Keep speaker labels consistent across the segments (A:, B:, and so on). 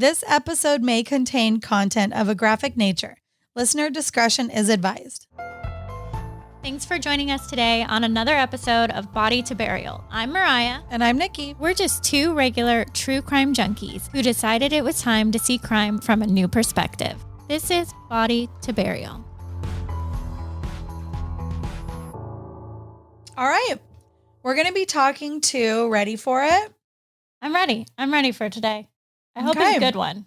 A: This episode may contain content of a graphic nature. Listener discretion is advised.
B: Thanks for joining us today on another episode of Body to Burial. I'm Mariah.
A: And I'm Nikki.
B: We're just two regular true crime junkies who decided it was time to see crime from a new perspective. This is Body to Burial.
A: All right. We're going to be talking to, ready for it?
B: I'm ready. I'm ready for today. I hope it's a good one.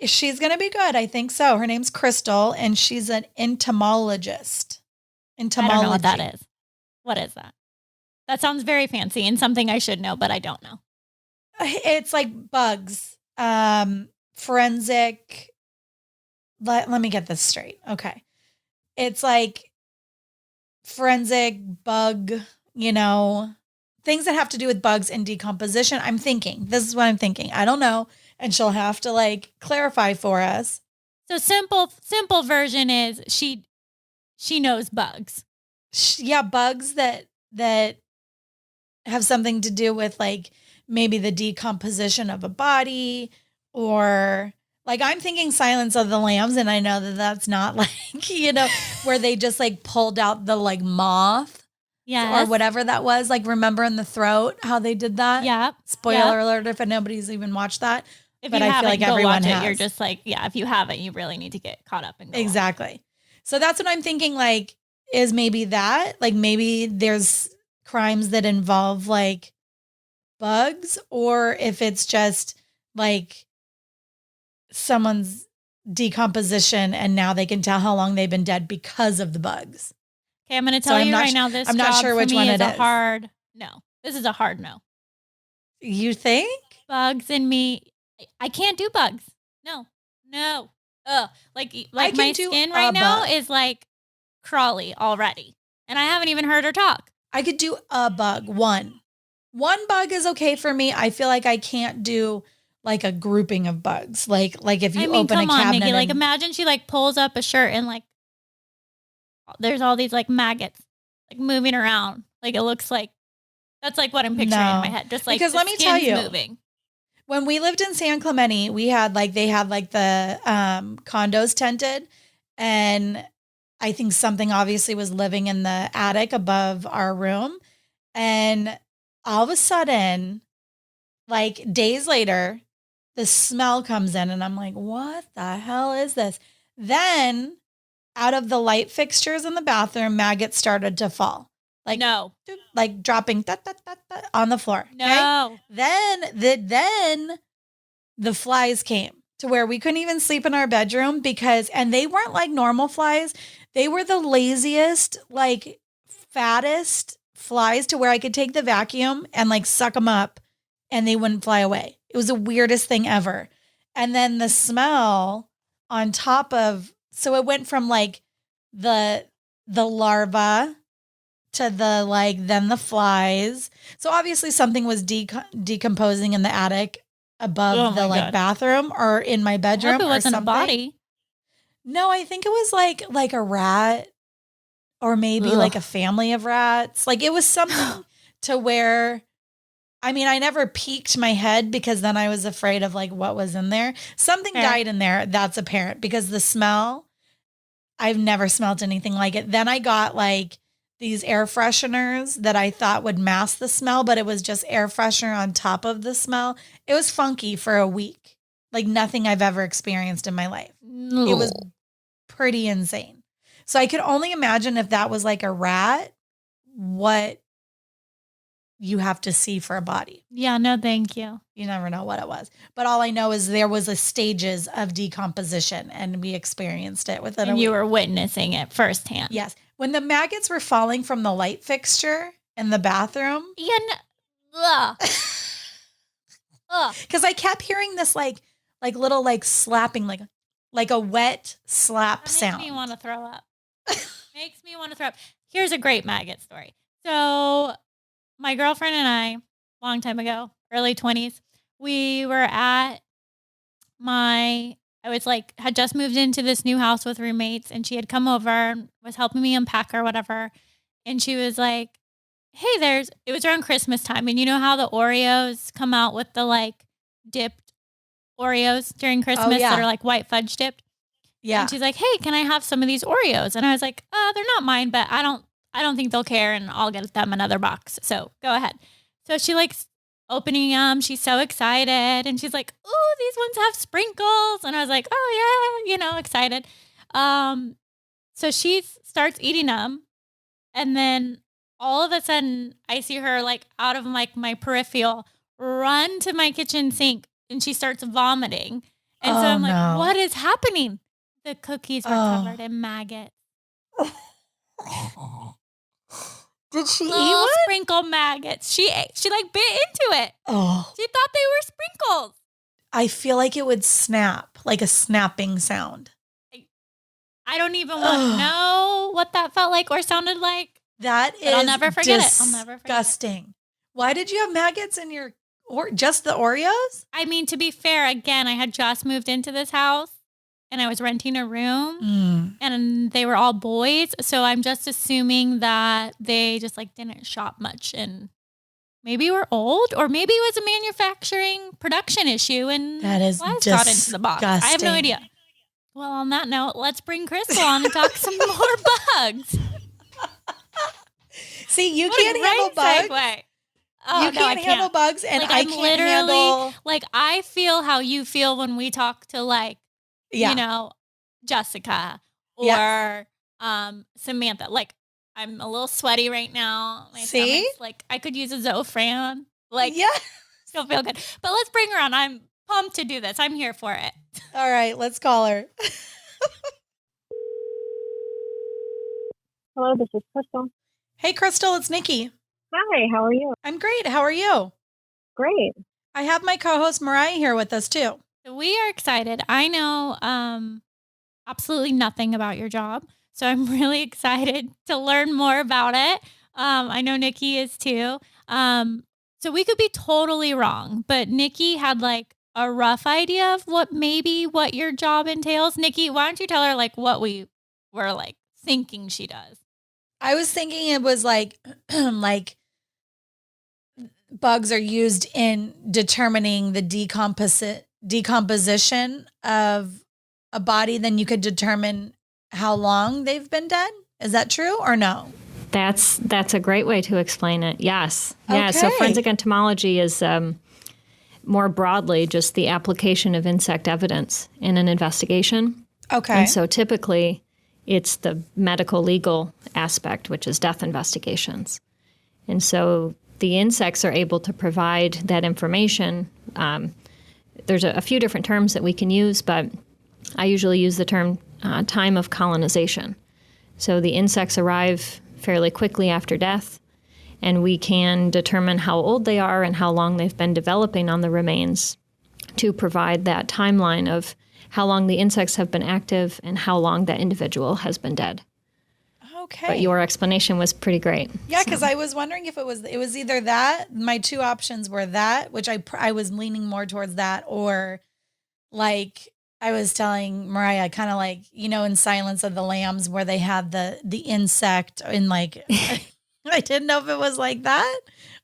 A: She's going to be good. I think so. Her name's Krystal, and she's an entomologist.
B: I don't know what that is. What is that? That sounds very fancy and something I should know, but I don't know.
A: It's like bugs. Forensic. Let me get this straight. Okay. It's like forensic bug, things that have to do with bugs and decomposition. I'm thinking. This is what I'm thinking. I don't know. And she'll have to clarify for us.
B: So simple version is she knows bugs.
A: Yeah, bugs that have something to do with maybe the decomposition of a body, or I'm thinking Silence of the Lambs, and I know that that's not where they just pulled out the moth.
B: Yes.
A: Or whatever that was. Remember in the throat how they did that?
B: Yeah.
A: Spoiler alert if nobody's even watched that.
B: If
A: but
B: you
A: I
B: haven't,
A: feel like everyone
B: watch
A: has.
B: it. You're just if you haven't, you really need to get caught up and go
A: Exactly. So that's what I'm thinking, is maybe that. Maybe there's crimes that involve bugs, or if it's just someone's decomposition and now they can tell how long they've been dead because of the bugs.
B: Okay, I'm going to tell you right now, this
A: I'm not sure which one it is.
B: Hard no. This is a hard no.
A: You think?
B: Bugs and me. I can't do bugs. No. Ugh. My skin right now is crawly already. And I haven't even heard her talk.
A: I could do a bug. One bug is okay for me. I feel like I can't do a grouping of bugs. If you open a cabinet. Come on,
B: Nikki. Imagine she pulls up a shirt and there's all these maggots moving around. It looks that's what I'm picturing in my head. Just
A: because let me tell you,
B: moving.
A: When we lived in San Clemente, we had they had the condos tented, and I think something obviously was living in the attic above our room, and all of a sudden, days later, the smell comes in, and I'm like, what the hell is this? Then out of the light fixtures in the bathroom, maggots started to fall. Dropping on the floor.
B: No.
A: Okay? Then the flies came to where we couldn't even sleep in our bedroom and they weren't normal flies. They were the laziest, fattest flies, to where I could take the vacuum and suck them up and they wouldn't fly away. It was the weirdest thing ever. And then the smell on top of, so it went from the larva to the then the flies. So obviously something was decomposing in the attic above the bathroom or in my bedroom.
B: I hope it wasn't
A: or something.
B: A body.
A: No, I think it was like a rat, or maybe a family of rats. It was something to where, I never peeked my head because then I was afraid of what was in there. Something died in there. That's apparent because the smell, I've never smelled anything like it. Then I got these air fresheners that I thought would mask the smell, but it was just air freshener on top of the smell. It was funky for a week. Nothing I've ever experienced in my life.
B: No.
A: It was pretty insane. So I could only imagine if that was a rat, what you have to see for a body.
B: Yeah, no, thank you.
A: You never know what it was. But all I know is there was a stages of decomposition, and we experienced it within a week.
B: And you were witnessing it firsthand.
A: Yes. When the maggots were falling from the light fixture in the bathroom.
B: Yeah.
A: Because I kept hearing this little slapping, like a wet slap sound.
B: Makes me want to throw up. Here's a great maggot story. So my girlfriend and I, long time ago, early 20s, we were at had just moved into this new house with roommates, and she had come over and was helping me unpack or whatever. And she was like, hey, it was around Christmas time. And you know how the Oreos come out with the dipped Oreos during Christmas that are like white fudge dipped.
A: Yeah.
B: And she's like, hey, can I have some of these Oreos? And I was like, they're not mine, but I don't think they'll care, and I'll get them another box. So go ahead. So she likes opening them. She's so excited. And she's like, oh, these ones have sprinkles. And I was like, oh yeah, excited. So she starts eating them. And then all of a sudden I see her like out of like my peripheral run to my kitchen sink, and she starts vomiting. And so I'm like, what is happening? The cookies were covered in maggots.
A: Did she eat
B: one?
A: one?
B: Sprinkle maggots. She like bit into it.
A: Oh.
B: She thought they were sprinkles.
A: I feel like it would snap, like a snapping sound.
B: I don't even want to know what that felt like or sounded like.
A: That is
B: I'll never forget it. I'll never forget it.
A: Disgusting. Why did you have maggots in your, or just the Oreos?
B: I mean, to be fair, again, I had just moved into this house and I was renting a room and they were all boys. So I'm just assuming that they just like didn't shop much and maybe we're old, or maybe it was a manufacturing production issue and
A: that is
B: flies got into the box. I have no idea. Well, on that note, let's bring Krystal on and talk some more bugs.
A: See, you can't handle bugs.
B: Segue.
A: You can't handle bugs, and
B: like,
A: I can't handle.
B: Like, I feel how you feel when we talk to like, you know, Jessica or Samantha. Like, I'm a little sweaty right now. My stomach's, like, I could use a Zofran. Like, still feel good. But let's bring her on. I'm pumped to do this. I'm here for it.
A: All right, let's call her.
C: Hello, this is Krystal.
A: Hey, Krystal, it's Nikki.
C: Hi, how are you?
A: I'm great. How are you?
C: Great.
A: I have my co-host Mariah here with us too.
B: So we are excited. I know absolutely nothing about your job, so I'm really excited to learn more about it. I know Nikki is too. So we could be totally wrong, but Nikki had like a rough idea of what your job entails. Nikki, why don't you tell her like what we were like thinking she does?
A: I was thinking it was like like bugs are used in determining the decomposition of a body, then you could determine how long they've been dead. Is that true or no?
D: That's a great way to explain it. Yes. Yeah. Okay. So forensic entomology is more broadly just the application of insect evidence in an investigation.
A: Okay.
D: And so typically it's the medical legal aspect, which is death investigations. And so the insects are able to provide that information. There's a few different terms that we can use, but I usually use the term time of colonization. So the insects arrive fairly quickly after death, and we can determine how old they are and how long they've been developing on the remains to provide that timeline of how long the insects have been active and how long that individual has been dead.
A: Okay.
D: But your explanation was pretty great.
A: Yeah, because I was wondering if it was either that. My two options were that, which I was leaning more towards that, or like I was telling Mariah, kind of like, you know, in Silence of the Lambs where they had the insect in like, I didn't know if it was like that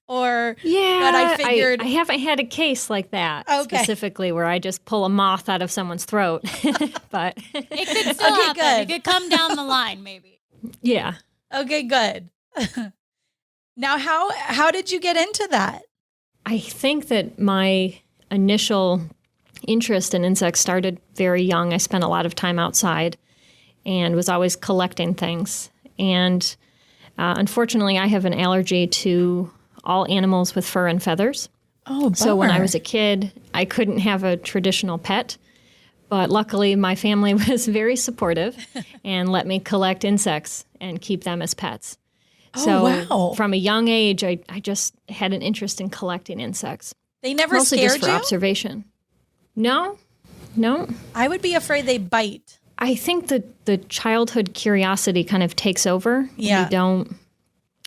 A: or,
D: yeah,
A: but I figured.
D: I haven't had a case like that specifically where I just pull a moth out of someone's throat, but
B: it could still happen. Good. It could come down the line maybe.
D: Yeah.
A: Okay, good. Now, how did you get into that?
D: I think that my initial interest in insects started very young. I spent a lot of time outside and was always collecting things. And unfortunately, I have an allergy to all animals with fur and feathers.
A: Oh, bummer.
D: So when I was a kid, I couldn't have a traditional pet. But luckily, my family was very supportive and let me collect insects and keep them as pets.
A: Wow.
D: From a young age, I just had an interest in collecting insects.
A: They never
D: mostly
A: scared
D: just for
A: you?
D: Observation. No.
A: I would be afraid they bite.
D: I think that the childhood curiosity kind of takes over.
A: Yeah.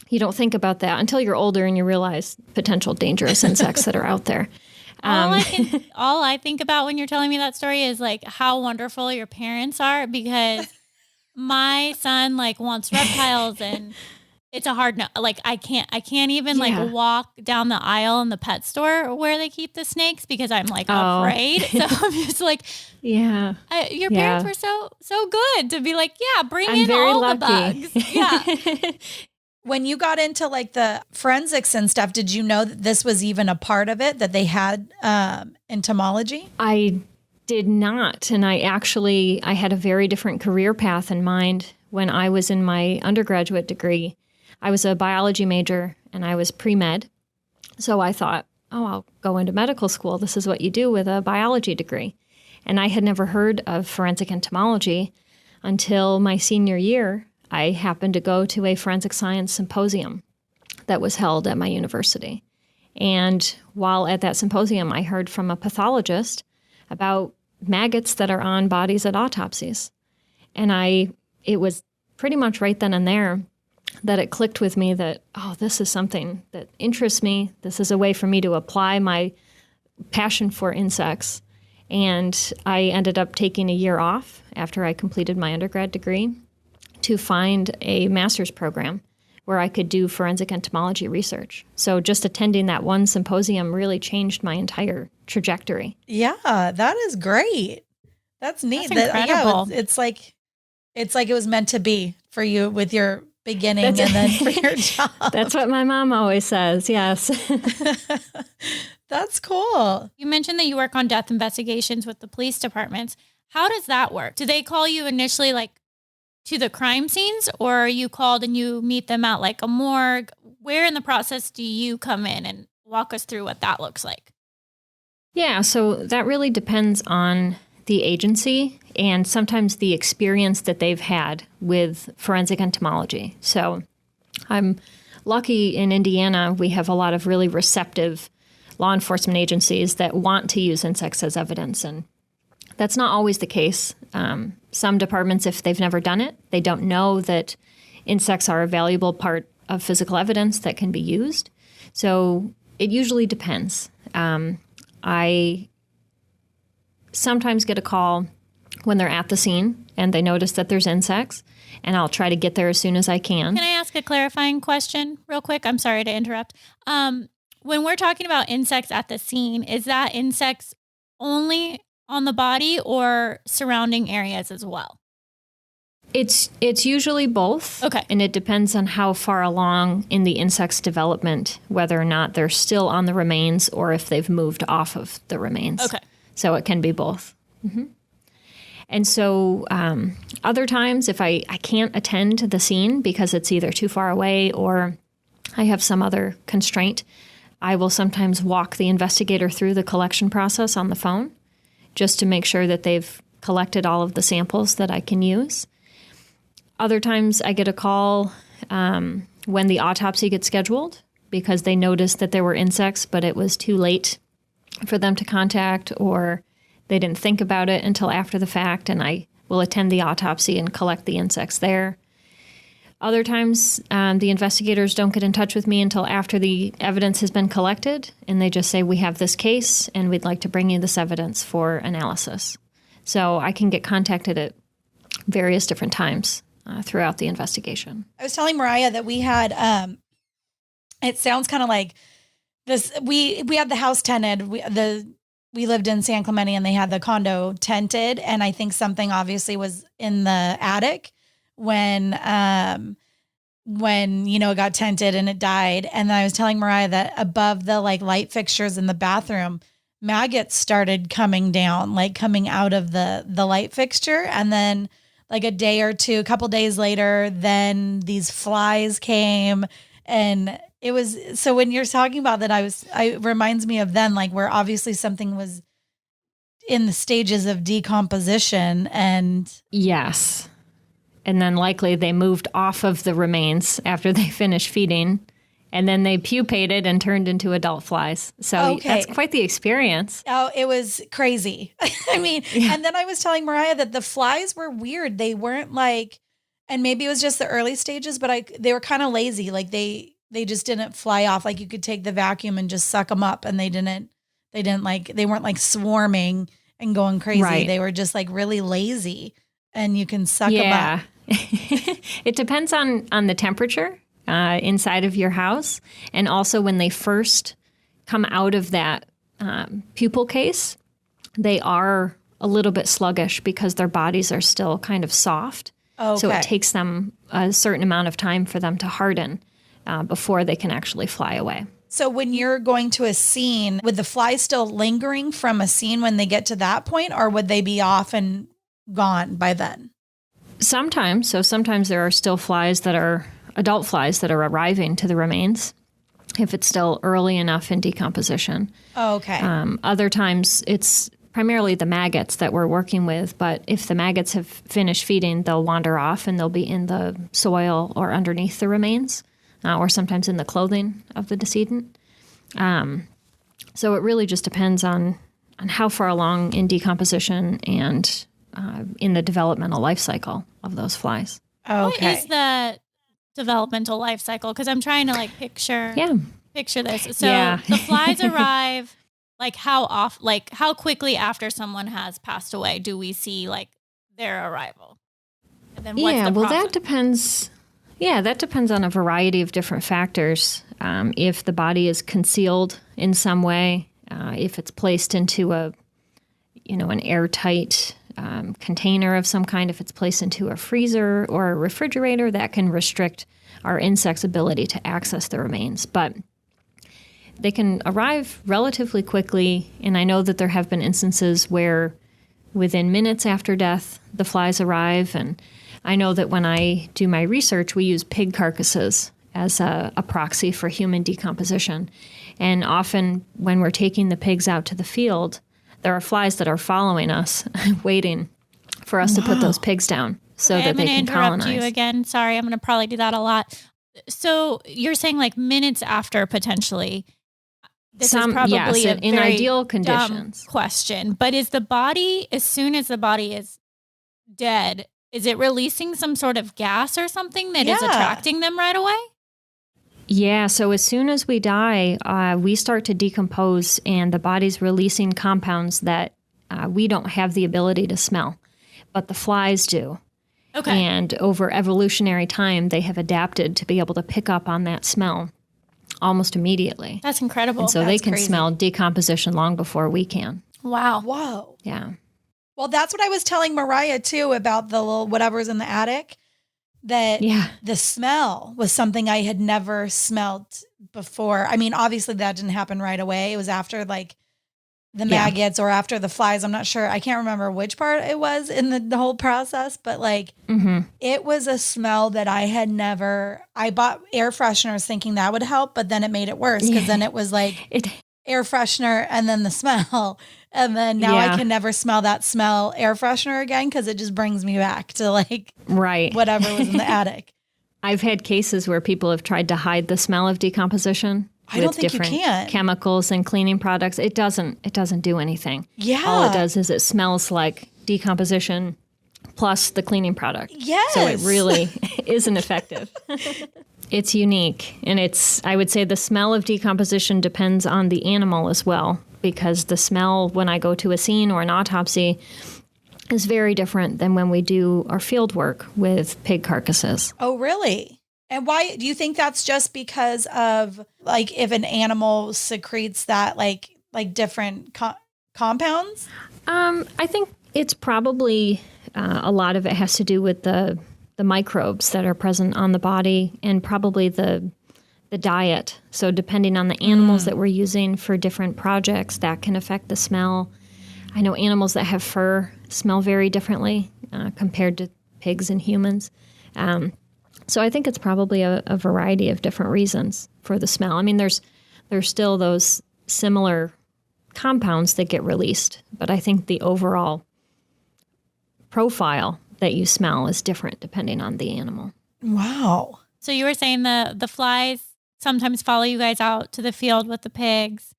D: You don't think about that until you're older and you realize potential dangerous insects that are out there.
B: All I think about when you're telling me that story is like how wonderful your parents are, because my son like wants reptiles and it's a hard no. Like I can't even
D: Yeah.
B: like walk down the aisle in the pet store where they keep the snakes because I'm like
D: Oh.
B: afraid. So I'm just like,
D: Yeah.
B: your parents were so good to be like, yeah, bring
D: I'm
B: in
D: very
B: all
D: lucky.
B: the bugs. Yeah.
A: When you got into like the forensics and stuff, did you know that this was even a part of it, that they had entomology?
D: I did not. And I had a very different career path in mind when I was in my undergraduate degree. I was a biology major and I was pre-med. So I thought, oh, I'll go into medical school. This is what you do with a biology degree. And I had never heard of forensic entomology until my senior year. I happened to go to a forensic science symposium that was held at my university. And while at that symposium, I heard from a pathologist about maggots that are on bodies at autopsies. And it was pretty much right then and there that it clicked with me that, oh, this is something that interests me. This is a way for me to apply my passion for insects. And I ended up taking a year off after I completed my undergrad degree to find a master's program where I could do forensic entomology research. So just attending that one symposium really changed my entire trajectory.
A: Yeah, that is great. That's neat.
B: That's incredible.
A: It's like it was meant to be for you with your beginning and then for your job.
D: That's what my mom always says, yes.
A: That's cool.
B: You mentioned that you work on death investigations with the police departments. How does that work? Do they call you initially like to the crime scenes, or are you called and you meet them at like a morgue? Where in the process do you come in, and walk us through what that looks like?
D: Yeah, so that really depends on the agency and sometimes the experience that they've had with forensic entomology. So I'm lucky in Indiana, we have a lot of really receptive law enforcement agencies that want to use insects as evidence. And that's not always the case. Some departments, if they've never done it, they don't know that insects are a valuable part of physical evidence that can be used. So it usually depends. I sometimes get a call when they're at the scene and they notice that there's insects, and I'll try to get there as soon as I can.
B: Can I ask a clarifying question real quick? I'm sorry to interrupt. When we're talking about insects at the scene, is that insects only on the body or surrounding areas as well?
D: It's usually both.
B: Okay.
D: And it depends on how far along in the insect's development, whether or not they're still on the remains or if they've moved off of the remains.
B: Okay.
D: So it can be both. Mm-hmm. And so other times, if I can't attend the scene because it's either too far away or I have some other constraint, I will sometimes walk the investigator through the collection process on the phone just to make sure that they've collected all of the samples that I can use. Other times I get a call when the autopsy gets scheduled because they noticed that there were insects, but it was too late for them to contact, or they didn't think about it until after the fact, and I will attend the autopsy and collect the insects there. Other times, the investigators don't get in touch with me until after the evidence has been collected, and they just say, we have this case, and we'd like to bring you this evidence for analysis. So I can get contacted at various different times throughout the investigation.
A: I was telling Mariah that we had, it sounds kind of like this, we had the house tented, we lived in San Clemente and they had the condo tented, and I think something obviously was in the attic when it got tented and it died. And I was telling Mariah that above the like light fixtures in the bathroom, maggots started coming down, like coming out of the light fixture. And then like a couple days later, then these flies came, and it was, so when you're talking about that, it reminds me of then, like where obviously something was in the stages of decomposition and.
D: Yes. And then likely they moved off of the remains after they finished feeding, and then they pupated and turned into adult flies. So That's quite the experience.
A: Oh, it was crazy. I mean, yeah. And then I was telling Mariah that the flies were weird. They weren't like, and maybe it was just the early stages, but they were kind of lazy. Like they just didn't fly off. Like you could take the vacuum and just suck them up, and they weren't like swarming and going crazy.
D: Right.
A: They were just like really lazy, and you can suck them up.
D: It depends on the temperature. inside of your house. And also when they first come out of that pupal case, they are a little bit sluggish because their bodies are still kind of soft.
A: Okay.
D: So it takes them a certain amount of time for them to harden before they can actually fly away.
A: So when you're going to a scene, would the flies still lingering from a scene when they get to that point, or would they be off and gone by then?
D: Sometimes. So sometimes there are still flies that are adult flies that are arriving to the remains if it's still early enough in decomposition.
A: Okay.
D: Other times it's primarily the maggots that we're working with, but if the maggots have finished feeding, they'll wander off and they'll be in the soil or underneath the remains, or sometimes in the clothing of the decedent. So it really just depends on how far along in decomposition and in the developmental life cycle of those flies.
A: Okay.
B: What is the developmental life cycle? Because I'm trying to like picture this. So the flies arrive. Like how quickly after someone has passed away do we see like their arrival? And then what's the process?
D: That depends. Yeah, that depends on a variety of different factors. If the body is concealed in some way, if it's placed into an airtight container of some kind, if it's placed into a freezer or a refrigerator, that can restrict our insects' ability to access the remains. But they can arrive relatively quickly, and I know that there have been instances where within minutes after death, the flies arrive, and I know that when I do my research, we use pig carcasses as a proxy for human decomposition. And often when we're taking the pigs out to the field, there are flies that are following us, waiting for us to put those pigs down so that they can colonize.
B: I'm going to interrupt you again. Sorry, I'm going to probably do that a lot. So you're saying like minutes after potentially. This is probably a
D: in
B: very
D: ideal conditions.
B: Dumb question, but is the body, as soon as the body is dead, is it releasing some sort of gas or something that is attracting them right away?
D: Yeah, so as soon as we die, we start to decompose, and the body's releasing compounds that we don't have the ability to smell, but the flies do.
B: Okay.
D: And over evolutionary time, they have adapted to be able to pick up on that smell almost immediately.
B: That's incredible.
D: And so they can smell decomposition long before we can.
B: Wow.
A: Whoa.
D: Yeah.
A: Well, that's what I was telling Mariah too about the little whatever's in the attic. That the smell was something I had never smelled before. I mean, obviously that didn't happen right away. It was after like the maggots or after the flies. I'm not sure. I can't remember which part it was in the whole process, but like it was a smell that I had never. I bought air fresheners thinking that would help, but then it made it worse because then it was like air freshener and then the smell. And then now I can never smell that smell air freshener again because it just brings me back to like whatever was in the attic.
D: I've had cases where people have tried to hide the smell of decomposition.
A: I don't think you can.
D: Chemicals and cleaning products. It doesn't do anything.
A: Yeah.
D: All it does is it smells like decomposition plus the cleaning product.
A: Yes.
D: So it really isn't effective. It's unique. And I would say the smell of decomposition depends on the animal as well, because the smell when I go to a scene or an autopsy is very different than when we do our field work with pig carcasses.
A: Oh, really? And why do you think that's just because of like if an animal secretes that like different compounds?
D: I think it's probably a lot of it has to do with the microbes that are present on the body and probably the diet. So depending on the animals that we're using for different projects, that can affect the smell. I know animals that have fur smell very differently compared to pigs and humans. So I think it's probably a variety of different reasons for the smell. I mean, there's still those similar compounds that get released, but I think the overall profile that you smell is different depending on the animal.
A: Wow.
B: So you were saying the flies sometimes follow you guys out to the field with the pigs.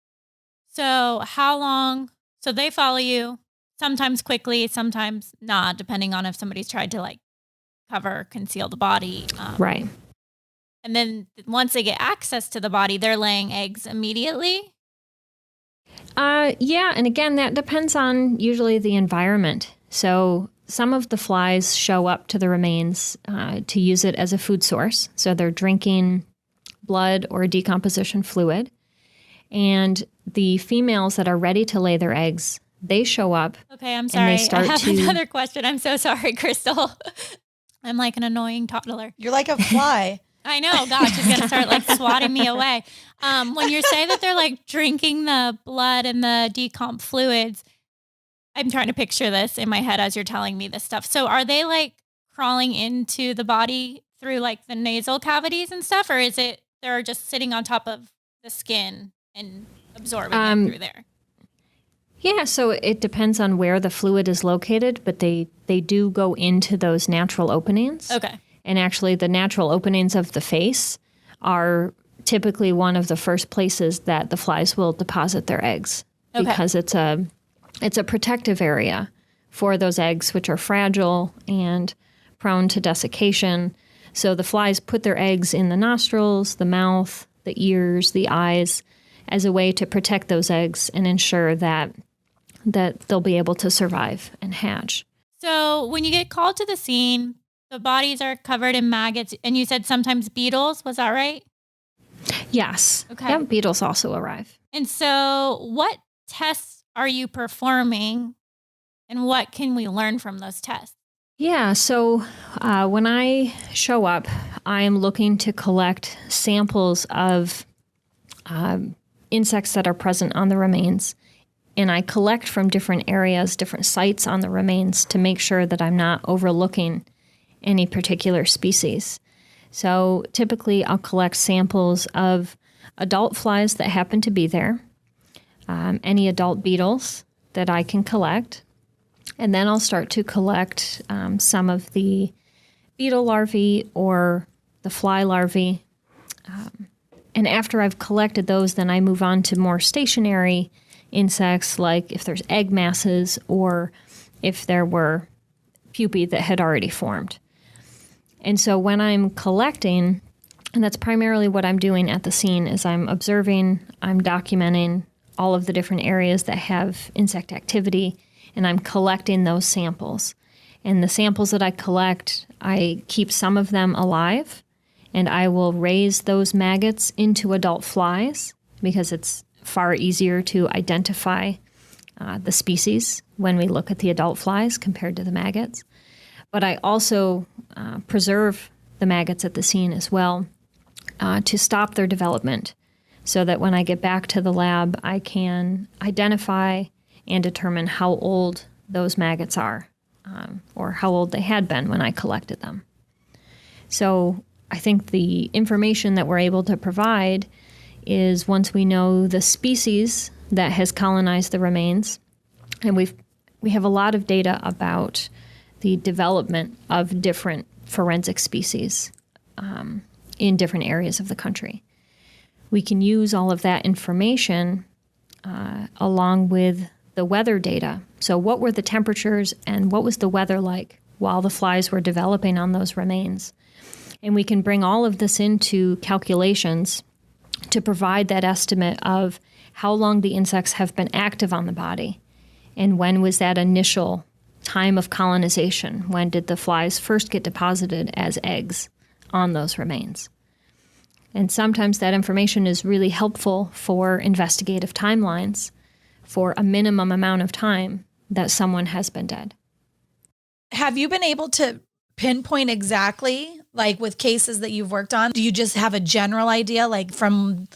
B: So how long? So they follow you sometimes quickly, sometimes not, depending on if somebody's tried to like conceal the body.
D: Right.
B: And then once they get access to the body, they're laying eggs immediately?
D: Yeah. And again, that depends on usually the environment. So some of the flies show up to the remains to use it as a food source. So they're drinking blood or decomposition fluid. And the females that are ready to lay their eggs, they show up.
B: Okay, I'm sorry.
D: I
B: have another question. I'm so sorry, Krystal. I'm like an annoying toddler.
A: You're like a fly.
B: I know. Gosh, she's going to start like swatting me away. When you say that they're like drinking the blood and the decomp fluids, I'm trying to picture this in my head as you're telling me this stuff. So are they like crawling into the body through like the nasal cavities and stuff? Or is it they're just sitting on top of the skin and absorbing it through there?
D: Yeah, so it depends on where the fluid is located, but they do go into those natural openings.
B: Okay.
D: And actually, the natural openings of the face are typically one of the first places that the flies will deposit their eggs, because it's a protective area for those eggs, which are fragile and prone to desiccation. So the flies put their eggs in the nostrils, the mouth, the ears, the eyes, as a way to protect those eggs and ensure that they'll be able to survive and hatch.
B: So when you get called to the scene, the bodies are covered in maggots, and you said sometimes beetles. Was that right?
D: Yes.
B: Okay.
D: Yep, beetles also arrive.
B: And so what tests are you performing, and what can we learn from those tests?
D: Yeah, so when I show up, I am looking to collect samples of insects that are present on the remains. And I collect from different areas, different sites on the remains to make sure that I'm not overlooking any particular species. So typically I'll collect samples of adult flies that happen to be there, any adult beetles that I can collect, and then I'll start to collect some of the beetle larvae or the fly larvae. And after I've collected those, then I move on to more stationary insects, like if there's egg masses or if there were pupae that had already formed. And so when I'm collecting, and that's primarily what I'm doing at the scene, is I'm observing, I'm documenting all of the different areas that have insect activity, and I'm collecting those samples. And the samples that I collect, I keep some of them alive, and I will raise those maggots into adult flies because it's far easier to identify the species when we look at the adult flies compared to the maggots. But I also preserve the maggots at the scene as well to stop their development so that when I get back to the lab, I can identify and determine how old those maggots are or how old they had been when I collected them. So I think the information that we're able to provide is once we know the species that has colonized the remains, and we have a lot of data about the development of different forensic species in different areas of the country. We can use all of that information along with the weather data. So what were the temperatures and what was the weather like while the flies were developing on those remains? And we can bring all of this into calculations to provide that estimate of how long the insects have been active on the body and when was that initial time of colonization. When did the flies first get deposited as eggs on those remains? And sometimes that information is really helpful for investigative timelines for a minimum amount of time that someone has been dead.
A: Have you been able to pinpoint exactly, like with cases that you've worked on? Do you just have a general idea, like from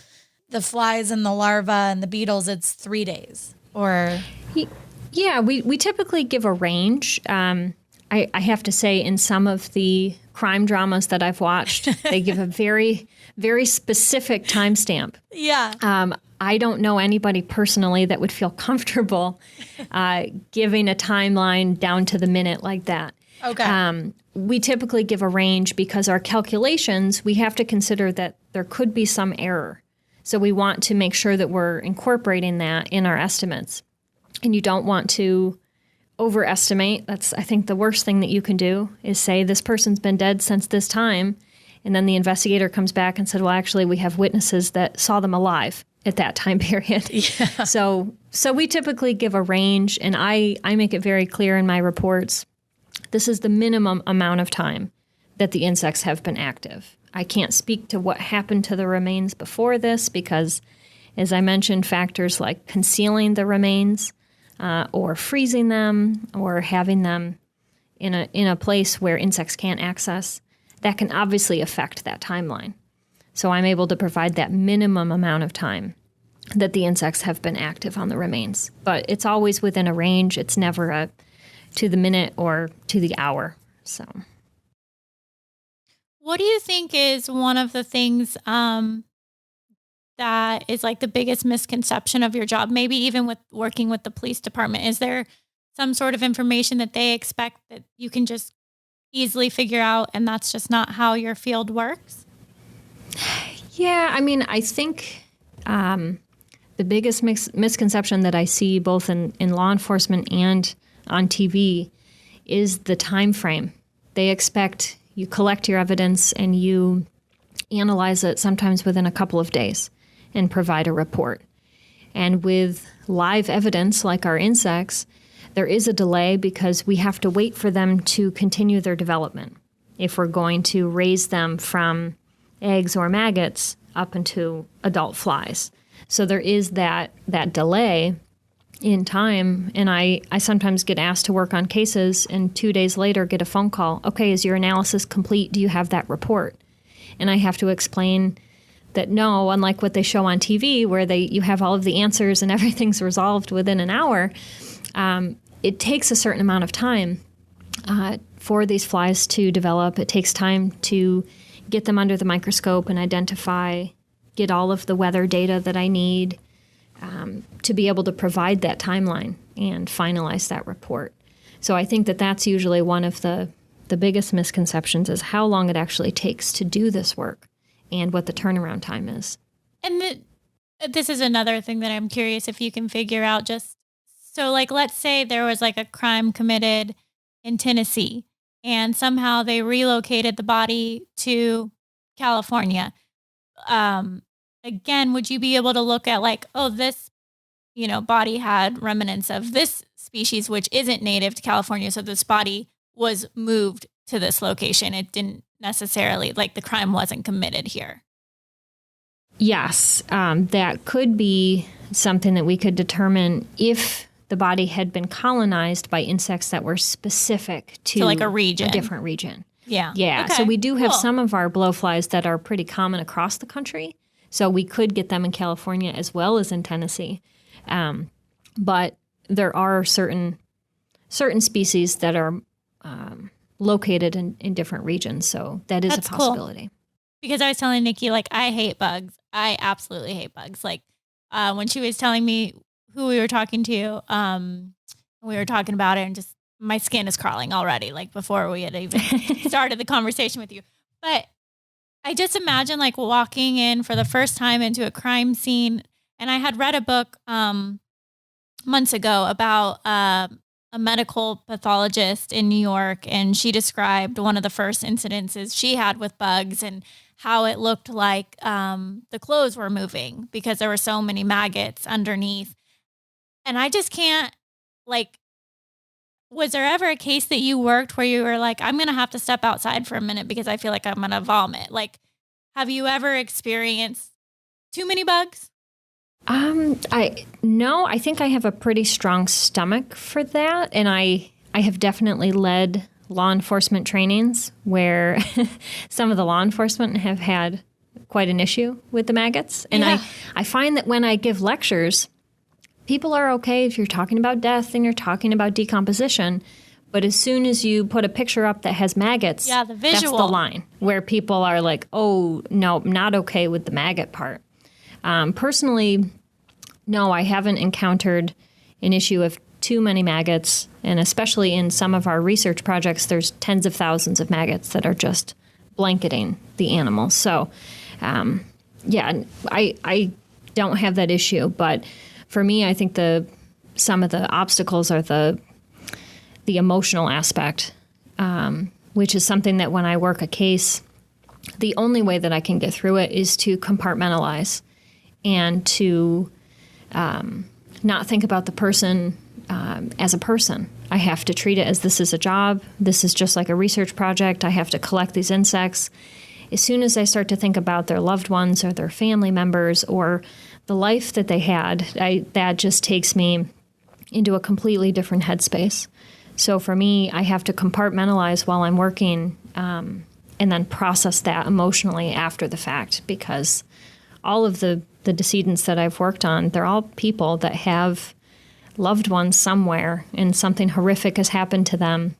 A: the flies and the larvae and the beetles, it's 3 days? Or
D: yeah, we typically give a range. I have to say, in some of the crime dramas that I've watched, they give a very, very specific timestamp.
A: Yeah.
D: I don't know anybody personally that would feel comfortable giving a timeline down to the minute like that.
A: Okay.
D: We typically give a range because our calculations, we have to consider that there could be some error. So we want to make sure that we're incorporating that in our estimates. And you don't want to overestimate. That's, I think, the worst thing that you can do is say this person's been dead since this time. And then the investigator comes back and said, well, actually, we have witnesses that saw them alive at that time period.
A: Yeah.
D: So we typically give a range, and I make it very clear in my reports, this is the minimum amount of time that the insects have been active. I can't speak to what happened to the remains before this because, as I mentioned, factors like concealing the remains or freezing them or having them in a place where insects can't access, that can obviously affect that timeline. So I'm able to provide that minimum amount of time that the insects have been active on the remains. But it's always within a range. It's never a to the minute or to the hour. So,
B: what do you think is one of the things that is like the biggest misconception of your job? Maybe even with working with the police department, is there some sort of information that they expect that you can just easily figure out, and that's just not how your field works?
D: Yeah, I mean, I think the biggest misconception that I see both in law enforcement and on TV is the time frame. They expect you collect your evidence and you analyze it sometimes within a couple of days and provide a report. And with live evidence like our insects, there is a delay because we have to wait for them to continue their development if we're going to raise them from eggs or maggots up into adult flies. So there is that delay in time, and I sometimes get asked to work on cases and 2 days later get a phone call. Okay, is your analysis complete? Do you have that report? And I have to explain that no, unlike what they show on TV where you have all of the answers and everything's resolved within an hour, it takes a certain amount of time for these flies to develop. It takes time to get them under the microscope and identify, get all of the weather data that I need to be able to provide that timeline and finalize that report. So I think that that's usually one of the biggest misconceptions is how long it actually takes to do this work and what the turnaround time is.
B: And this is another thing that I'm curious if you can figure out. Just so, like, let's say there was like a crime committed in Tennessee and somehow they relocated the body to California. Again, would you be able to look at like, oh, this, body had remnants of this species, which isn't native to California. So this body was moved to this location. It didn't necessarily, like, the crime wasn't committed here.
D: Yes, that could be something that we could determine if the body had been colonized by insects that were specific to
B: like a region,
D: a different region.
B: Yeah.
D: Yeah.
B: Okay.
D: So we do have
B: Cool.
D: some of our blowflies that are pretty common across the country. So we could get them in California as well as in Tennessee. But there are certain species that are located in different regions. So that is
B: That's
D: a possibility.
B: Cool. Because I was telling Nikki, like, I hate bugs. I absolutely hate bugs. Like, when she was telling me who we were talking to, we were talking about it and just my skin is crawling already, like before we had even started the conversation with you. But I just imagine like walking in for the first time into a crime scene. And I had read a book months ago about a medical pathologist in New York. And she described one of the first incidences she had with bugs and how it looked like the clothes were moving because there were so many maggots underneath. And I just can't, like, was there ever a case that you worked where you were like, I'm going to have to step outside for a minute because I feel like I'm going to vomit? Like, have you ever experienced too many bugs?
D: I think I have a pretty strong stomach for that. And I have definitely led law enforcement trainings where some of the law enforcement have had quite an issue with the maggots. And
B: Yeah.
D: I find that when I give lectures, people are okay if you're talking about death and you're talking about decomposition, but as soon as you put a picture up that has maggots,
B: Yeah, the visual.
D: that's the line where people are like, oh, no, not okay with the maggot part. Personally, no, I haven't encountered an issue of too many maggots, and especially in some of our research projects, there's tens of thousands of maggots that are just blanketing the animal. So, I don't have that issue, but for me, I think some of the obstacles are the emotional aspect, which is something that when I work a case, the only way that I can get through it is to compartmentalize and to not think about the person as a person. I have to treat it as this is a job. This is just like a research project. I have to collect these insects as soon as I start to think about their loved ones or their family members or the life that they had, that just takes me into a completely different headspace. So for me, I have to compartmentalize while I'm working and then process that emotionally after the fact, because all of the decedents that I've worked on, they're all people that have loved ones somewhere and something horrific has happened to them.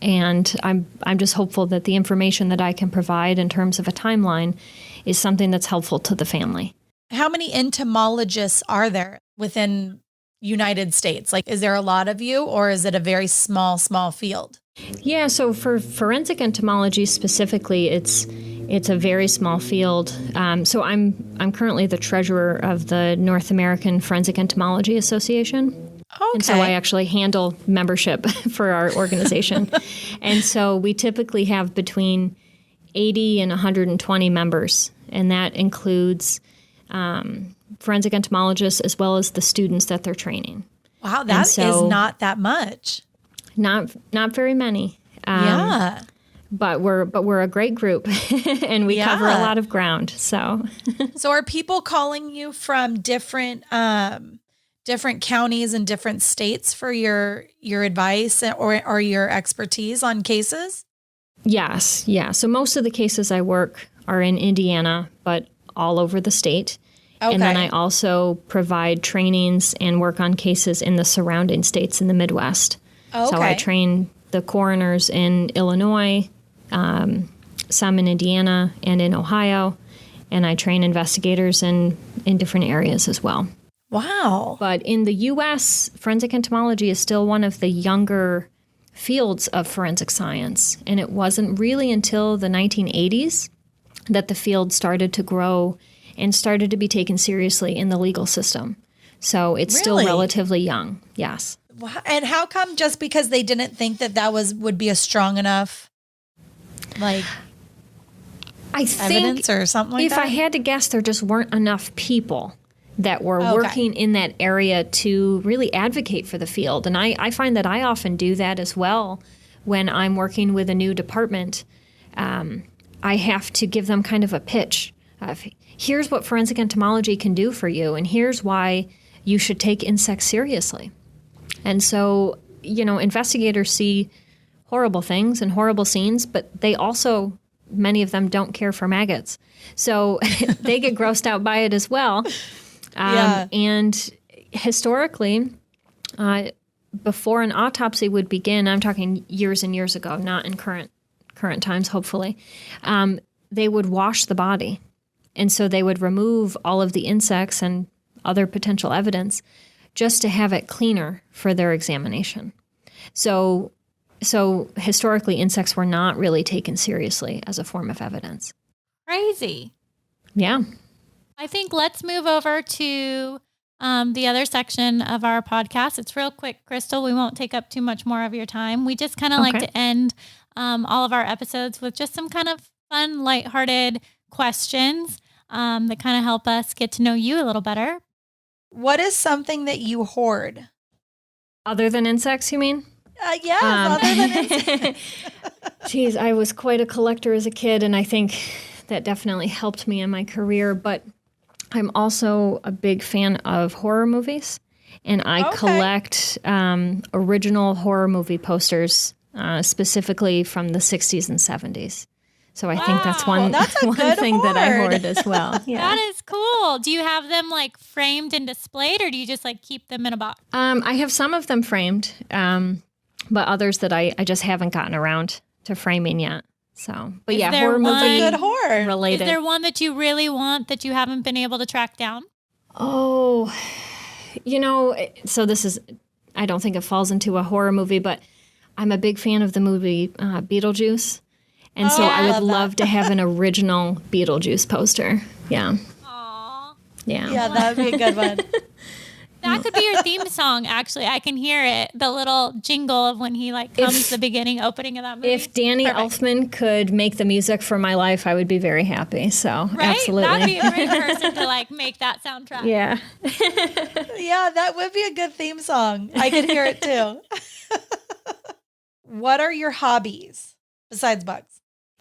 D: And I'm just hopeful that the information that I can provide in terms of a timeline is something that's helpful to the family.
A: How many entomologists are there within United States? Like, is there a lot of you, or is it a very small field?
D: Yeah, so for forensic entomology specifically, it's a very small field. So I'm currently the treasurer of the North American Forensic Entomology Association.
A: Okay.
D: And so I actually handle membership for our organization. And so we typically have between 80 and 120 members, and that includes forensic entomologists as well as the students that they're training.
A: Wow, that is not that much.
D: Not very many.
A: Yeah.
D: But we're a great group, and we cover a lot of ground. So
A: are people calling you from different counties and different states for your advice or your expertise on cases?
D: Yes, yeah. So most of the cases I work are in Indiana, but all over the state. Okay. And then I also provide trainings and work on cases in the surrounding states in the Midwest. Okay. So I train the coroners in Illinois, some in Indiana and in Ohio, and I train investigators in different areas as well.
A: Wow.
D: But in the U.S., forensic entomology is still one of the younger fields of forensic science, and it wasn't really until the 1980s that the field started to grow and started to be taken seriously in the legal system. So it's still relatively young, yes.
A: And how come just because they didn't think that would be a strong enough, like, evidence or something like that?
D: If I had to guess, there just weren't enough people that were working in that area to really advocate for the field. And I find that I often do that as well when I'm working with a new department. I have to give them kind of a pitch of, here's what forensic entomology can do for you, and here's why you should take insects seriously. And so, investigators see horrible things and horrible scenes, but they also, many of them don't care for maggots. So they get grossed out by it as well. And historically, before an autopsy would begin, I'm talking years and years ago, not in current times, hopefully, they would wash the body. And so they would remove all of the insects and other potential evidence just to have it cleaner for their examination. So historically, insects were not really taken seriously as a form of evidence.
B: Crazy.
D: Yeah.
B: I think let's move over to the other section of our podcast. It's real quick, Krystal. We won't take up too much more of your time. We just kind of like to end all of our episodes with just some kind of fun, lighthearted questions that kind of help us get to know you a little better.
A: What is something that you hoard?
D: Other than insects, you mean?
A: Yes, other than insects.
D: Geez, I was quite a collector as a kid, and I think that definitely helped me in my career. But I'm also a big fan of horror movies, and I collect original horror movie posters, specifically from the 60s and 70s. So I think that's one thing that I hoard as well. Yeah.
B: That is cool. Do you have them like framed and displayed, or do you just like keep them in a box? I
D: have some of them framed, but others that I just haven't gotten around to framing yet. So, but yeah, horror movie
A: good horror
D: related.
B: Is there one that you really want that you haven't been able to track down?
D: Oh, so this is, I don't think it falls into a horror movie, but I'm a big fan of the movie Beetlejuice. And so I would love to have an original Beetlejuice poster. Yeah.
B: Aww.
D: Yeah.
A: Yeah, that would be a good one.
B: That could be your theme song, actually. I can hear it. The little jingle of when he comes the beginning opening of that movie.
D: If Danny Elfman could make the music for my life, I would be very happy. So absolutely.
B: That'd be a great person to make that soundtrack.
D: Yeah.
A: Yeah, that would be a good theme song. I could hear it too. What are your hobbies besides bugs?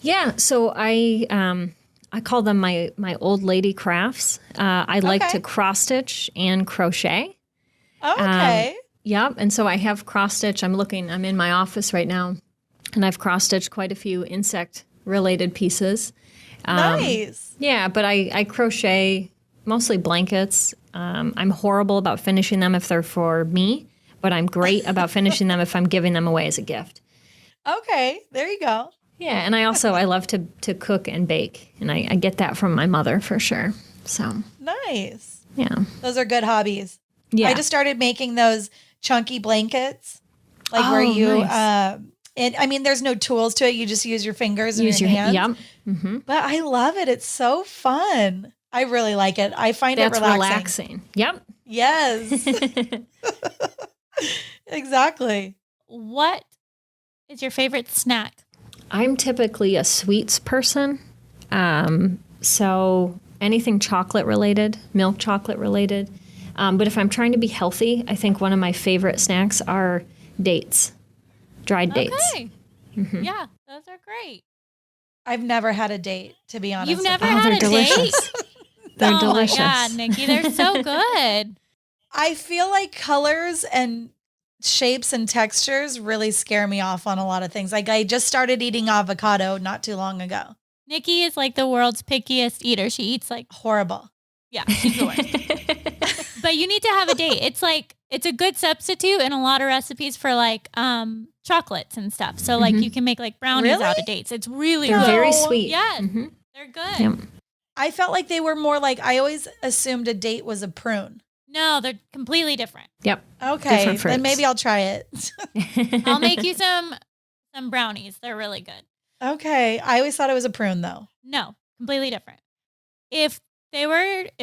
D: Yeah, so I call them my old lady crafts. I like to cross stitch and crochet.
A: Okay.
D: Yep, and so I have cross stitch. I'm in my office right now, and I've cross stitched quite a few insect related pieces.
A: Nice.
D: Yeah, but I crochet mostly blankets. I'm horrible about finishing them if they're for me, but I'm great about finishing them if I'm giving them away as a gift.
A: Okay, there you go.
D: Yeah, and I love to cook and bake, and I get that from my mother for sure. So
A: Nice.
D: yeah,
A: Those are good hobbies.
D: yeah.
A: I just started making those chunky blankets, like where you,
D: nice.
A: and I mean, there's no tools to it. You just use your fingers and your hands.
D: Yep. Mm-hmm.
A: But I love it. It's so fun. I really like it. I find
D: That's
A: it relaxing.
D: Yep.
A: Yes. Exactly.
B: What is your favorite snack?
D: I'm typically a sweets person. So anything chocolate related, milk chocolate related. But if I'm trying to be healthy, I think one of my favorite snacks are dates, dried dates.
B: Okay.
D: Mm-hmm.
B: Yeah, those are great.
A: I've never had a date, to be honest.
B: You've never
D: Oh,
B: had
D: they're
B: a
D: delicious.
B: date?
D: They're
B: oh
D: delicious.
B: my God, Nikki, they're so good.
A: I feel like colors and shapes and textures really scare me off on a lot of things. Like I just started eating avocado not too long ago.
B: Nikki is like the world's pickiest eater. She eats like,
A: Horrible.
B: yeah, she's the worst. But you need to have a date. It's a good substitute in a lot of recipes for like chocolates and stuff. So like you can make like brownies out of dates. It's really
D: They're
B: good.
D: very sweet.
B: Yes,
D: Mm-hmm.
B: they're good.
D: Yep.
A: I felt like they were more like, I always assumed a date was a prune.
B: No, they're completely different.
D: Yep.
A: Okay,
D: Different fruits.
A: then maybe I'll try it.
B: I'll make you some brownies. They're really good.
A: Okay, I always thought it was a prune though.
B: No, completely different. If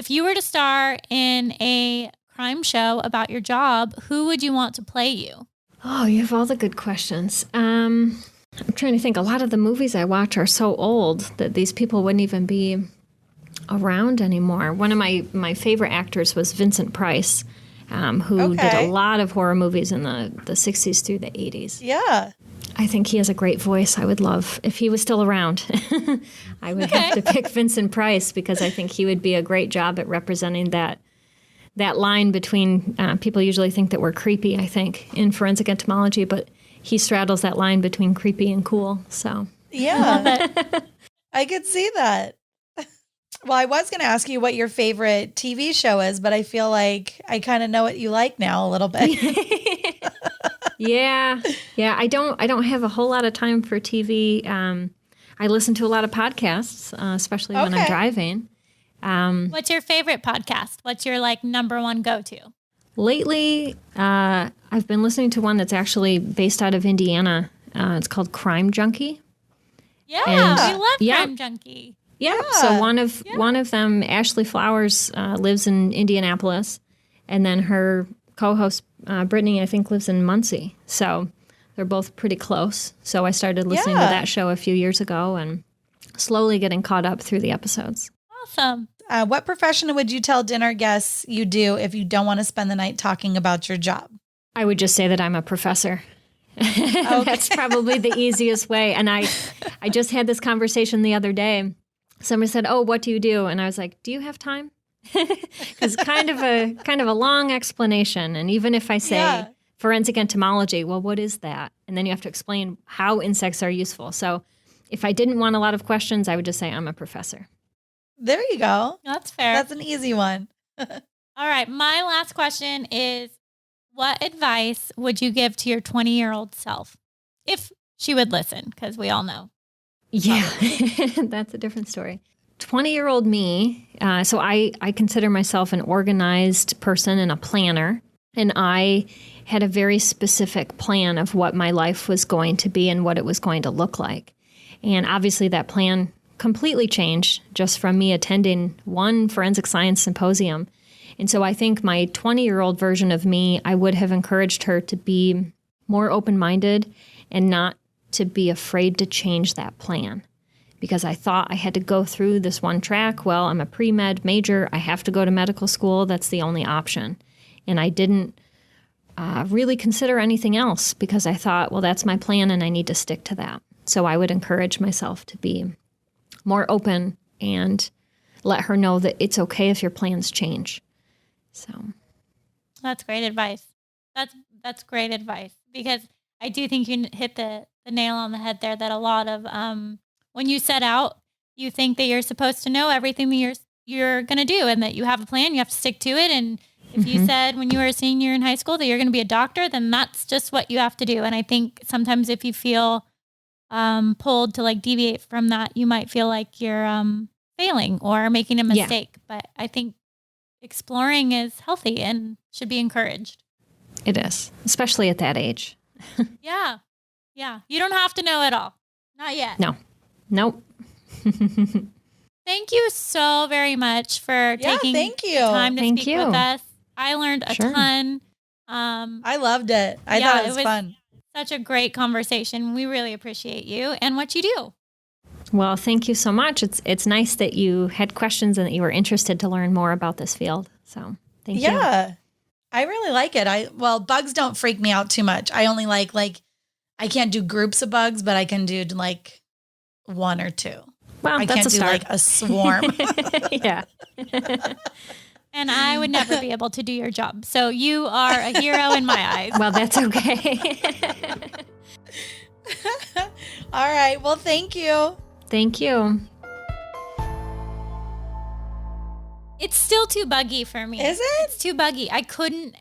B: you were to star in a crime show about your job, who would you want to play you?
D: Oh, you have all the good questions. I'm trying to think. A lot of the movies I watch are so old that these people wouldn't even be around anymore. One of my favorite actors was Vincent Price, who did a lot of horror movies in the 60s through the 80s.
A: Yeah.
D: I think he has a great voice. I would love, if he was still around, I would have to pick Vincent Price because I think he would be a great job at representing that line between, people usually think that we're creepy, I think, in forensic entomology, but he straddles that line between creepy and cool. So
A: Yeah. I could see that. Well, I was going to ask you what your favorite TV show is, but I feel like I kind of know what you like now a little bit.
D: Yeah. I don't have a whole lot of time for TV. I listen to a lot of podcasts, especially when I'm driving.
B: What's your favorite podcast? What's your like number one go-to?
D: Lately, I've been listening to one that's actually based out of Indiana. It's called Crime Junkie.
B: Yeah,
D: And-
B: we love
D: yeah.
B: Crime Junkie.
D: Yeah. So one of them, Ashley Flowers, lives in Indianapolis, and then her co-host Brittany, I think, lives in Muncie. So they're both pretty close. So I started listening to that show a few years ago and slowly getting caught up through the episodes.
B: Awesome.
A: What profession would you tell dinner guests you do if you don't want to spend the night talking about your job?
D: I would just say that I'm a professor. That's probably the easiest way. And I just had this conversation the other day. Somebody said, "Oh, what do you do?" And I was like, "Do you have time?" Because kind of a long explanation. And even if I say forensic entomology, well, what is that? And then you have to explain how insects are useful. So if I didn't want a lot of questions, I would just say I'm a professor.
A: There you go.
B: That's fair.
A: That's an easy one.
B: All right. My last question is, what advice would you give to your 20-year-old self? If she would listen, because we all know.
D: Yeah, that's a different story. 20-year-old me, so I consider myself an organized person and a planner. And I had a very specific plan of what my life was going to be and what it was going to look like. And obviously that plan completely changed just from me attending one forensic science symposium. And so I think my 20-year-old version of me, I would have encouraged her to be more open-minded and not to be afraid to change that plan. Because I thought I had to go through this one track. Well, I'm a pre-med major. I have to go to medical school. That's the only option. And I didn't really consider anything else because I thought, well, that's my plan and I need to stick to that. So I would encourage myself to be more open and let her know that it's okay if your plans change. So
B: that's great advice. That's great advice, because I do think you hit the nail on the head there, that a lot of when you set out, you think that you're supposed to know everything that you're going to do, and that you have a plan, you have to stick to it. And if you said when you were a senior in high school that you're going to be a doctor, then that's just what you have to do. And I think sometimes if you feel pulled to like deviate from that, you might feel like you're failing or making a mistake. But I think exploring is healthy and should be encouraged.
D: It is, especially at that age.
B: Yeah. You don't have to know it all. Not yet.
D: No. Nope.
B: Thank you so very much for taking the time to speak with us. I learned a ton.
A: I loved it. I thought it was fun.
B: Such a great conversation. We really appreciate you and what you do.
D: Well, thank you so much. It's nice that you had questions and that you were interested to learn more about this field. So thank you.
A: Yeah, I really like it. Bugs don't freak me out too much. I only like I can't do groups of bugs, but I can do like one or two.
D: Well,
A: I
D: that's
A: can't do like a swarm.
D: Yeah.
B: And I would never be able to do your job. So you are a hero in my eyes.
D: Well, that's okay.
A: All right. Well, thank you.
D: Thank you.
B: It's still too buggy for me.
A: Is it?
B: It's too buggy. I couldn't.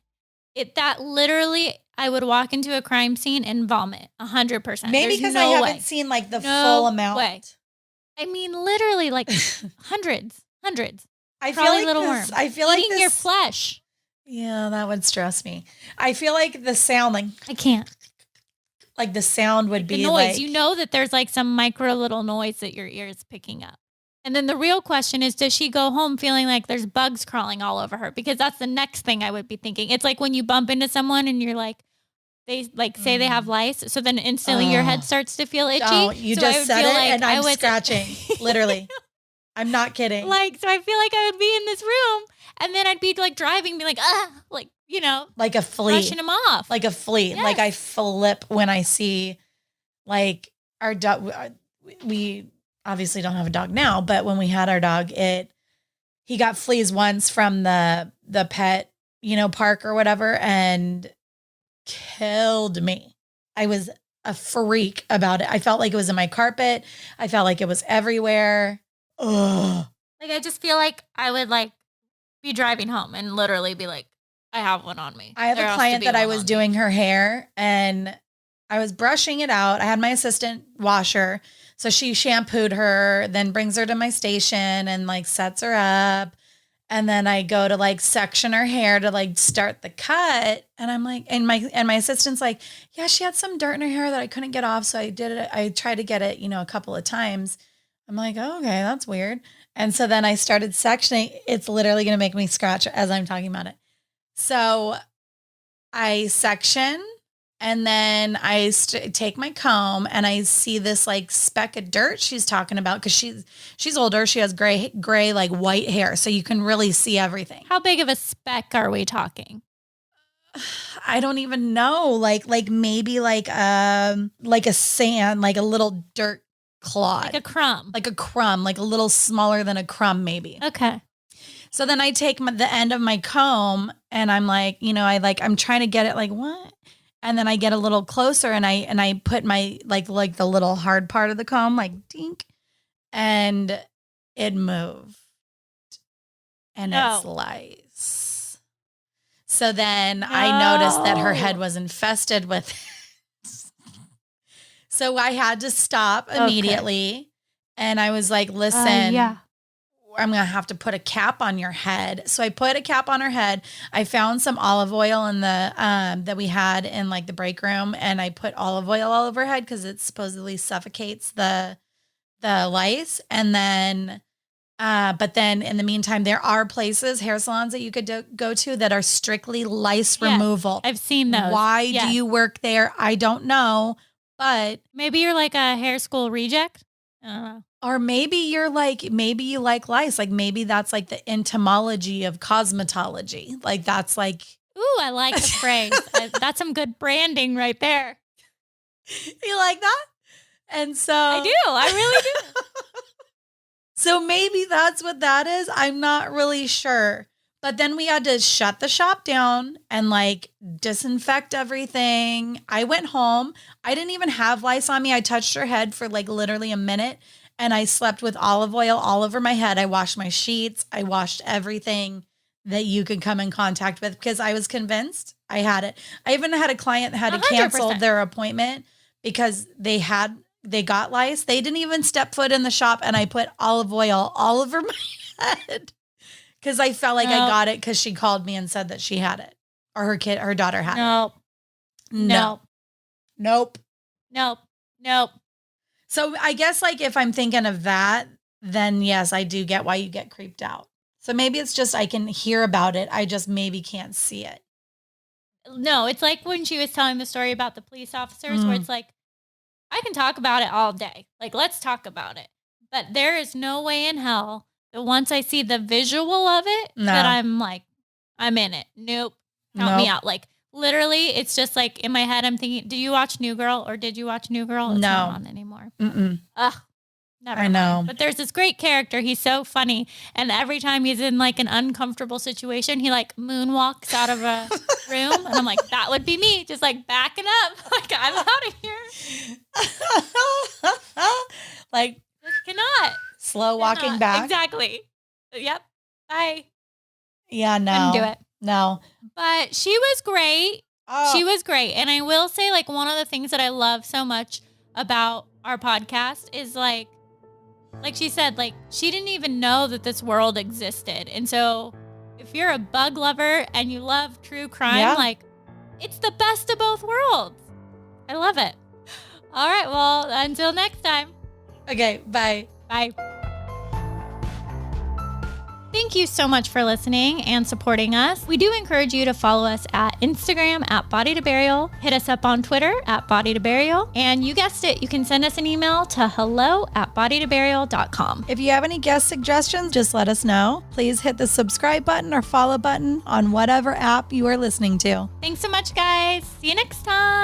B: I would walk into a crime scene and vomit 100%.
A: Maybe because I haven't seen like the full amount.
B: Way. I mean, literally like hundreds.
A: I
B: Probably
A: feel like
B: little worms.
A: I feel like
B: eating your flesh.
A: Yeah, that would stress me. I feel like the sound, like
B: I can't.
A: Like the sound would be
B: the noise.
A: like,
B: You know that there's like some micro little noise that your ear is picking up. And then the real question is, does she go home feeling like there's bugs crawling all over her? Because that's the next thing I would be thinking. It's like when you bump into someone and you're like, they like say they have lice. So then instantly your head starts to feel itchy.
A: Oh, you
B: so
A: just said it
B: like
A: and I'm scratching, literally. I'm not kidding.
B: So I feel like I would be in this room and then I'd be like driving, be like, like, you know.
A: Like a flea.
B: Brushing them off.
A: Like a flea.
B: Yes.
A: Like I flip when I see like our dog. We obviously don't have a dog now, but when we had our dog, he got fleas once from the pet, park or whatever, and killed me. I was a freak about it. I felt like it was in my carpet. I felt like it was everywhere. Ugh.
B: Like I just feel like I would like be driving home and literally be like, I have one on me.
A: I have a client that I was doing her hair and I was brushing it out. I had my assistant wash her. So she shampooed her, then brings her to my station and like sets her up. And then I go to like section her hair to like start the cut. And I'm like, and my assistant's like, yeah, she had some dirt in her hair that I couldn't get off. So I did it. I tried to get it, a couple of times. I'm like, oh, okay, that's weird. And so then I started sectioning. It's literally going to make me scratch as I'm talking about it. So I section and then I take my comb and I see this like speck of dirt she's talking about because she's older. She has gray, like white hair. So you can really see everything.
B: How big of a speck are we talking?
A: I don't even know. Like maybe like a sand, like a little dirt clod.
B: Like a crumb.
A: Like a crumb, like a little smaller than a crumb maybe.
B: Okay.
A: So then I take the end of my comb and I'm like, I'm trying to get it like what? And then I get a little closer and I put my like the little hard part of the comb, like dink, and it moved. And it's lice. So then I noticed that her head was infested with it. So I had to stop immediately. And I was like, listen, I'm going to have to put a cap on your head. So I put a cap on her head. I found some olive oil in the that we had in like the break room. And I put olive oil all over her head because it supposedly suffocates the lice. And then, but then in the meantime, there are places, hair salons that you could go to that are strictly lice removal.
B: I've seen those.
A: Why do you work there? I don't know. But
B: maybe you're like a hair school reject. I don't know.
A: Or maybe you like lice. Like maybe that's like the entomology of cosmetology. Like that's like.
B: Ooh, I like the phrase. That's some good branding right there.
A: You like that? And so
B: I do. I really do.
A: So maybe that's what that is. I'm not really sure. But then we had to shut the shop down and like disinfect everything. I went home. I didn't even have lice on me. I touched her head for like literally a minute and I slept with olive oil all over my head. I washed my sheets. I washed everything that you could come in contact with because I was convinced I had it. I even had a client that had to
B: 100%.
A: cancel their appointment because they got lice. They didn't even step foot in the shop and I put olive oil all over my head. Because I felt like I got it because she called me and said that she had it. Or her daughter had it.
B: Nope.
A: So I guess like if I'm thinking of that, then yes, I do get why you get creeped out. So maybe it's just I can hear about it. I just maybe can't see it.
B: No, it's like when she was telling the story about the police officers where it's like, I can talk about it all day. Like, let's talk about it. But there is no way in hell that once I see the visual of it, that I'm like, I'm in it. Nope. Count me out. Like, literally, it's just like in my head, I'm thinking, do you watch New Girl or did you watch New Girl? It's not on anymore. Ugh. Never mind.
A: Know.
B: But there's this great character. He's so funny. And every time he's in like an uncomfortable situation, he like moonwalks out of a room. And I'm like, that would be me. Just like backing up. Like, I'm out of here.
A: Like,
B: cannot.
A: Slow walking back.
B: Exactly. Yep. Bye.
A: Yeah, no.
B: Couldn't do it.
A: No.
B: But she was great. Oh. She was great. And I will say, like, one of the things that I love so much about our podcast is like she said, like, she didn't even know that this world existed. And so if you're a bug lover and you love true crime, like, it's the best of both worlds. I love it. All right. Well, until next time.
A: Okay. Bye.
B: Bye. Thank you so much for listening and supporting us. We do encourage you to follow us at Instagram at Body to Burial. Hit us up on Twitter at Body to Burial. And you guessed it, you can send us an email to hello@bodytoburial.com.
A: If you have any guest suggestions, just let us know. Please hit the subscribe button or follow button on whatever app you are listening to.
B: Thanks so much, guys. See you next time.